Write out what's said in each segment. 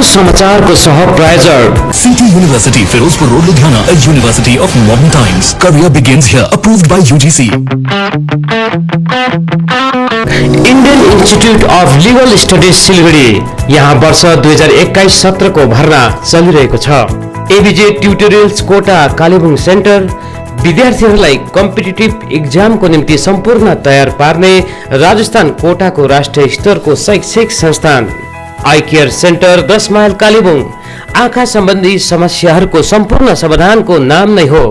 समाचारको सह प्रायोजक City University, Firozpur Road, Ludhiana, a university of modern times. Career begins here. Approved by UGC. Indian Institute of legal studies Siliguri यहाँ वर्ष 2021-17 को भर्ना चलिरहेको छ। ABJ tutorials Kota Kalimpong centre विद्यार्थीहरूलाई कम्पिटिटिभ एक्जामको निम्ति सम्पूर्ण तयार पार्ने राजस्थान कोटाको राष्ट्रिय स्तरको शैक्षिक संस्थान। Eye care centre 10 mile Kalebung आँखा सम्बन्धी समस्याहरूको सम्पूर्ण समाधानको नाम नै हो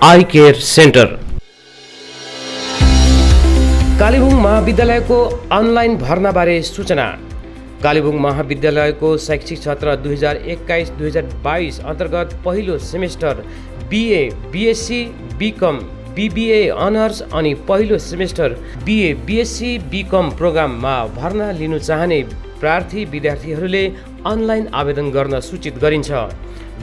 आई केयर सेन्टर। कालेबुङ महाविद्यालयको अनलाइन भर्नाबारे सूचना। कालेबुङ महाविद्यालयको शैक्षिक सत्र 2021-2022 अन्तर्गत पहिलो semester BA, BSc, BCom, BBA honours अनि पहिलो सेमेस्टर बीए, बीएससी, बीकम प्रोग्राममा भर्ना लिनु चाहने प्रार्थी विद्यार्थीहरूले अनलाइन आवेदन गर्न सूचित गरिन्छ।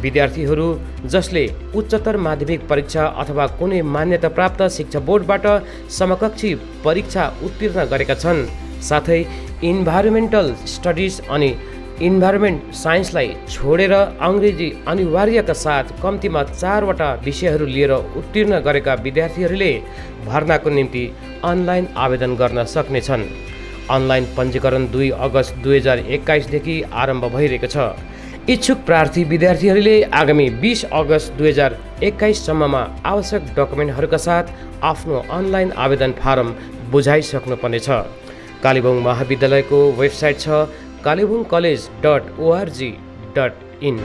विद्यार्थीहरू जसले उच्चतर माध्यमिक परीक्षा अथवा कुनै मान्यता प्राप्त शिक्षा बोर्डबाट समकक्षी परीक्षा उत्तीर्ण गरेका छन्, साथै इन्भाइरोमेन्टल स्टडिज अनि इन्भाइरोमेन्ट साइन्सलाई छोडेर अङ्ग्रेजी अनिवार्यका साथ कम्तीमा 4 वटा विषयहरू लिएर उत्तीर्ण गरेका विद्यार्थीहरूले भर्नाको निम्ति अनलाइन आवेदन गर्न सक्नेछन्। अनलाइन पञ्जीकरण 2 अगस्त 2021 देखि आरम्भ भइरहेको छ। इच्छुक प्रार्थी विद्यार्थीहरूले आगामी 20 अगस्त 2021 सम्ममा आवश्यक डकुमेन्टहरूका साथ आफ्नो अनलाइन आवेदन फारम बुझाइसक्नुपर्नेछ। कालेबुङ महाविद्यालयको वेबसाइट छ kalebungcollege.org.in।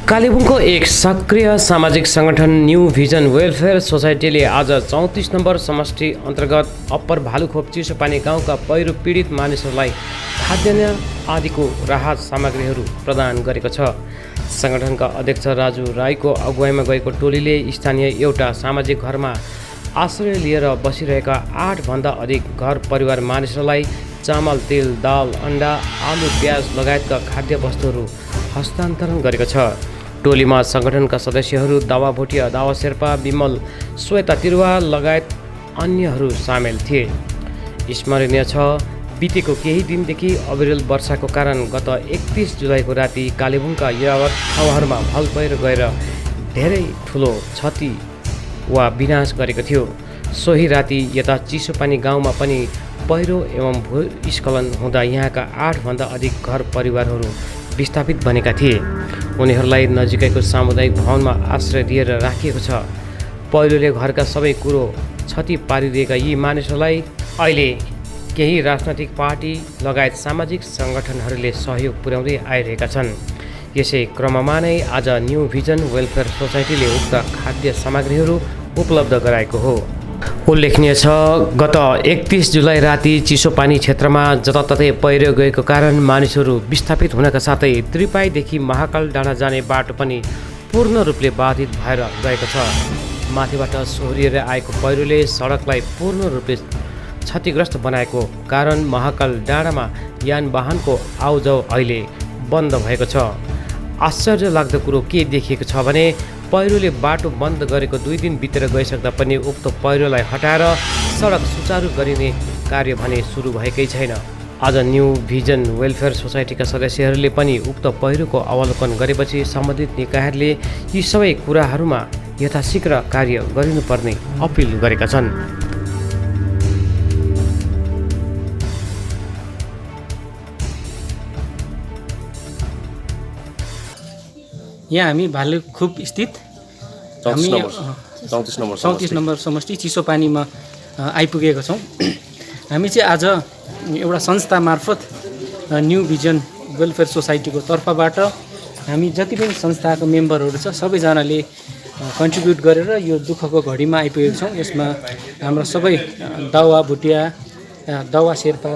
कालेबुङको एक सक्रिय सामाजिक संगठन न्यू भिजन वेलफेयर सोसाइटीले आज 34 नम्बर समष्टि अन्तर्गत अप्पर भालुखोप चिसोपानी गाउँका पहिरो पीडित मानिसहरूलाई खाद्यान्न आदिको राहत सामग्रीहरू प्रदान गरेको छ। संगठनका अध्यक्ष राजु राईको अगुवाईमा गएको टोलीले स्थानीय एउटा सामाजिक घरमा आश्रय लिएर बसिरहेका 8 भन्दा अधिक घर परिवार मानिसहरूलाई चामल, तेल, दाल, अन्डा, आलु, प्याज लगायतका खाद्य वस्तुहरू हस्तान्तरण गरेको छ। टोलीमा संगठनका सदस्यहरू दावा भोटिया, दावा शेर्पा, विमल, श्वेता तिरुवा लगायत अन्यहरू सामेल थिए। स्मरणीय छ, बितेको केही दिनदेखि अविरल वर्षाको कारण गत 31 जुलाईको राति कालेबुङका यावत ठाउँहरूमा भल पहिरो गएर धेरै ठुलो क्षति वा विनाश गरेको थियो। सोही राति यता चिसोपानी गाउँमा पनि पहिरो एवं भूस्खलन हुँदा यहाँका 8 भन्दा अधिक घर परिवारहरू विस्थापित बनेका थिए। उनीहरूलाई नजिकैको सामुदायिक भवनमा आश्रय दिएर राखिएको छ। पहिरोले घरका सबै कुरो क्षति पारिदिएका यी मानिसहरूलाई अहिले केही राजनैतिक पार्टी लगायत सामाजिक सङ्गठनहरूले सहयोग पुर्याउँदै आइरहेका छन्। यसै क्रममा नै आज न्यू भिजन वेलफेयर सोसाइटीले उक्त खाद्य सामग्रीहरू उपलब्ध गराएको हो। उल्लेखनीय छ, गत 31 जुलाई राति चिसोपानी क्षेत्रमा जताततै पहिरो गएको कारण मानिसहरू विस्थापित हुनका साथै त्रिपाईदेखि महाकाल डाँडा जाने बाटो पनि पूर्ण रूपले बाधित भएर गएको छ। माथिबाट सोहोरिएर आएको पहिरोले सडकलाई पूर्ण रूपले क्षतिग्रस्त बनाएको कारण महाकाल डाँडामा यानवाहनको आउजाउ अहिले बन्द भएको छ। आश्चर्य लाग्दो कुरो के देखिएको छ भने पहिरोले बाटो बन्द गरेको 2 दिन बितेर गइसक्दा पनि उक्त पहिरोलाई हटाएर सडक सुचारू गरिने कार्य भने सुरु भएकै छैन। आज न्यू भिजन वेलफेयर सोसाइटीका सदस्यहरूले पनि उक्त पहिरोको अवलोकन गरेपछि सम्बन्धित निकायहरूले यी सबै कुराहरूमा यथाशीघ्र कार्य गरिनुपर्ने अपिल गरेका छन्। यहाँ हामी भालुखोप स्थित 34 नम्बर समष्टि चिसोपानीमा आइपुगेका छौँ। हामी चाहिँ आज एउटा संस्था मार्फत न्यू भिजन वेलफेयर सोसाइटीको तर्फबाट हामी जति पनि संस्थाको मेम्बरहरू छ सबैजनाले कन्ट्रिब्युट गरेर यो दुःखको घडीमा आइपुगेका छौँ। यसमा हाम्रो सबै दावा भुटिया, दावा शेर्पा,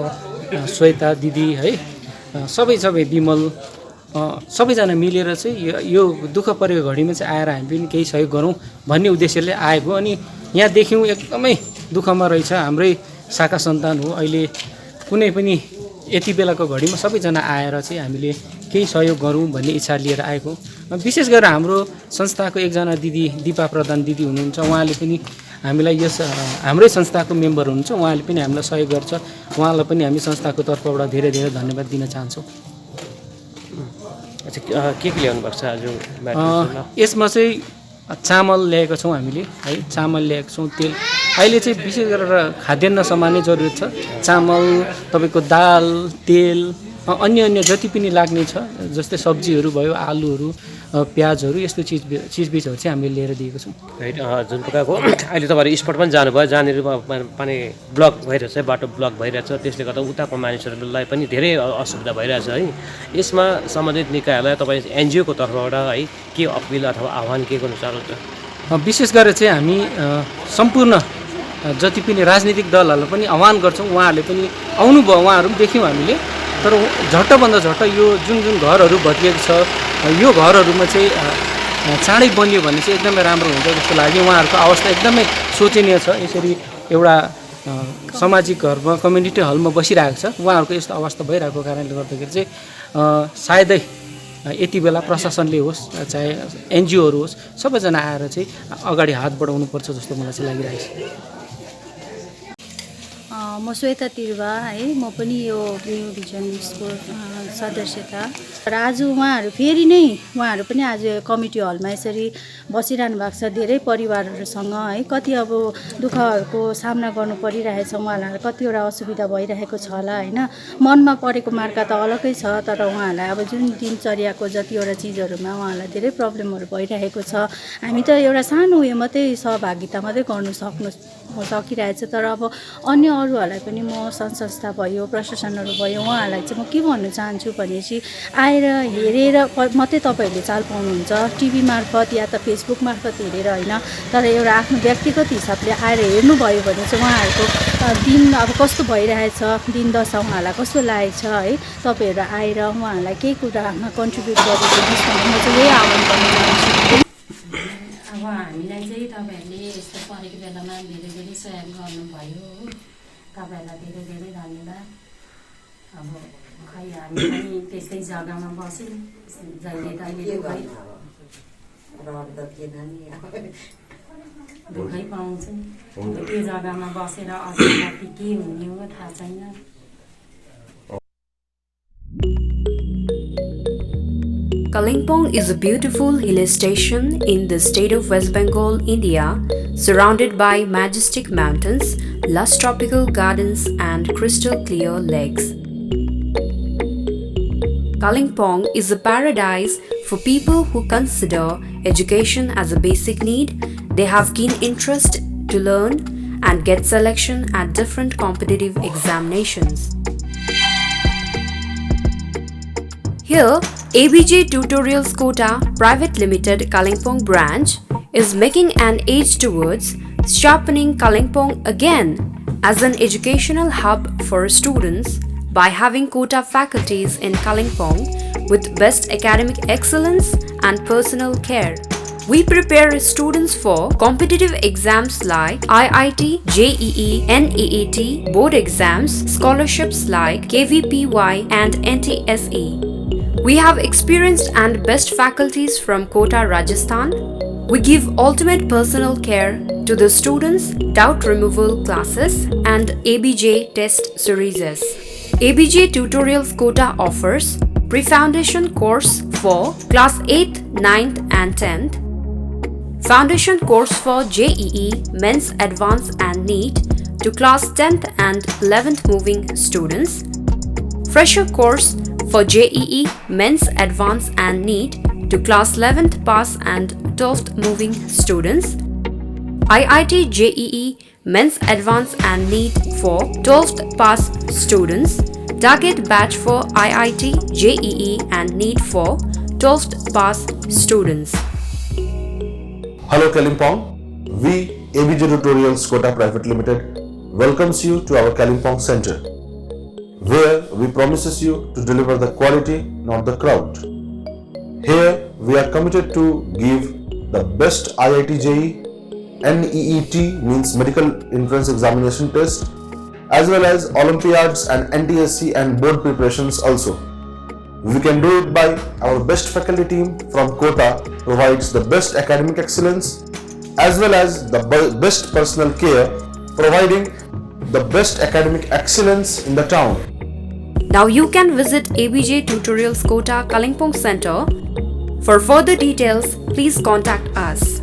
श्वेता दिदी है, सबै विमल सबैजना मिलेर चाहिँ यो दुःख परेको घडीमा चाहिँ आएर हामी पनि केही सहयोग गरौँ भन्ने उद्देश्यले आएको। अनि यहाँ देख्यौँ एकदमै दुःखमा रहेछ हाम्रै शाखा सन्तान हो। अहिले कुनै पनि यति बेलाको घडीमा सबैजना आएर चाहिँ हामीले केही सहयोग गरौँ भन्ने इच्छा लिएर आएको। विशेष गरेर हाम्रो संस्थाको एकजना दिदी दिपा प्रधान दिदी हुनुहुन्छ, उहाँले पनि हामीलाई यस हाम्रै संस्थाको मेम्बर हुनुहुन्छ, उहाँले पनि हामीलाई सहयोग गर्छ। उहाँलाई पनि हामी संस्थाको तर्फबाट धेरै धेरै धन्यवाद दिन चाहन्छौँ। अच्छा, के ल्याउनु भएको छ आज? यसमा चाहिँ चामल ल्याएको छौँ हामीले है, चामल ल्याएको छौँ, तेल। अहिले चाहिँ विशेष गरेर खाद्यान्न सामानै जरुरत छ। चामल, तपाईँको दाल, तेल, अन्य जति पनि लाग्ने छ, जस्तै सब्जीहरू भयो, आलुहरू, प्याजहरू, यस्तो चिजबिजहरू चाहिँ हामीले लिएर दिएको छौँ। राइट। जुन प्रकारको अहिले तपाईँहरू स्पट पनि जानुभयो, जहाँनिर पानी ब्लक भइरहेछ, बाटो ब्लक भइरहेछ, त्यसले गर्दा उताको मानिसहरूलाई पनि धेरै असुविधा भइरहेछ है। यसमा सम्बन्धित निकायहरूलाई तपाईँ एनजिओको तर्फबाट है के अपिल अथवा आह्वान के गर्नु चाहनुहुन्छ? विशेष गरेर चाहिँ हामी सम्पूर्ण जति पनि राजनीतिक दलहरूलाई पनि आह्वान गर्छौँ। उहाँहरूले पनि आउनुभयो, उहाँहरू पनि देख्यौँ हामीले। तर झट्टभन्दा झट्ट यो जुन घरहरू भत्किएको छ, यो घरहरूमा चाहिँ चाँडै बनियो भने चाहिँ एकदमै राम्रो हुन्छ जस्तो लाग्यो। उहाँहरूको अवस्था एकदमै शोचनीय छ। यसरी एउटा सामाजिक घरमा, कम्युनिटी हलमा बसिरहेको छ, उहाँहरूको यस्तो अवस्था भइरहेको कारणले गर्दाखेरि चाहिँ सायदै यति बेला प्रशासनले होस् चाहे एनजिओहरू होस्, सबैजना आएर चाहिँ अगाडि हात बढाउनुपर्छ जस्तो मलाई चाहिँ लागिरहेको छ। म श्वेता तिरुवा है, म पनि यो न्यू भिजनको सदस्यता। र आज उहाँहरू फेरि नै उहाँहरू पनि आज कमिटी हलमा यसरी बसिरहनु भएको छ धेरै परिवारहरूसँग है। कति अब दुःखहरूको सामना गर्नु परिरहेछ, उहाँहरूलाई कतिवटा असुविधा भइरहेको छ होला होइन। मनमा परेको मार्का त अलग्गै छ, तर उहाँहरूलाई अब जुन दिनचर्याको जतिवटा चिजहरूमा उहाँहरूलाई धेरै प्रब्लमहरू भइरहेको छ। हामी त एउटा सानो उयो मात्रै सहभागिता मात्रै गर्नु सकिरहेछ, तर अब अन्य अरूहरूलाई पनि म संस्था भयो, प्रशासनहरू भयो, उहाँहरूलाई चाहिँ म के भन्नु चाहन्छु भनेपछि आएर हेरेर मात्रै तपाईँहरूले चाल पाउनुहुन्छ, टिभी मार्फत या त फेसबुक मार्फत हेरेर होइन, तर एउटा आफ्नो व्यक्तिगत हिसाबले आएर हेर्नुभयो भने चाहिँ उहाँहरूको दिन अब कस्तो भइरहेछ, दिन दशा उहाँहरूलाई कस्तो लागेको छ है। तपाईँहरू आएर उहाँहरूलाई केही कुरामा कन्ट्रिब्युट गरिदिनुहोस् भनेर म चाहिँ यही आह्वान गर्न चाहन्छु। अब हामीलाई चाहिँ तपाईँहरूले यस्तो परेको बेलामा धेरै धेरै सहयोग गर्नुभयो हो, तपाईँहरूलाई धेरै धेरै धन्यवाद। अब खै हामी पनि त्यस्तै जग्गामा बस्यौँ, जहिले तहिले दुःखै पाउँछौँ। त्यो जग्गामा बसेर अझै कति के हुने हो थाहा छैन। Kalimpong is a beautiful hill station in the state of West Bengal, India, surrounded by majestic mountains, lush tropical gardens and crystal clear lakes. Kalimpong is a paradise for people who consider education as a basic need. They have keen interest to learn and get selection at different competitive examinations. Here, ABJ Tutorials Kota Private Limited Kalimpong branch is making an edge towards sharpening Kalimpong again as an educational hub for students by having Kota faculties in Kalimpong with best academic excellence and personal care. We prepare students for competitive exams like IIT, JEE, NEET, board exams, scholarships like KVPY and NTSE. We have experienced and best faculties from Kota, Rajasthan. We give ultimate personal care to the students, doubt removal classes and ABJ test series. ABJ Tutorials Kota offers pre-foundation course for class 8th, 9th and 10th, foundation course for JEE, Men's Advanced and NEET to class 10th and 11th moving students, fresher course for JEE, Men's Advanced and NEET to class 11th pass and 12th moving students, IIT JEE, Men's Advanced and NEET for 12th pass students, target batch for IIT, JEE and NEET for 12th pass students. Hello Kalimpong, we ABJ Tutorials Kota Private Limited welcomes you to our Kalimpong Center, where we promises you to deliver the quality, not the crowd. Here we are committed to give the best IIT JEE, NEET means Medical Entrance Examination test, as well as Olympiads and NTSC and board preparations also. We can do it by our best faculty team from Kota provides the best academic excellence, as well as the best personal care, providing the best academic excellence in the town. Now you can visit ABJ Tutorials Kota Kalimpong Center. For further details, please contact us.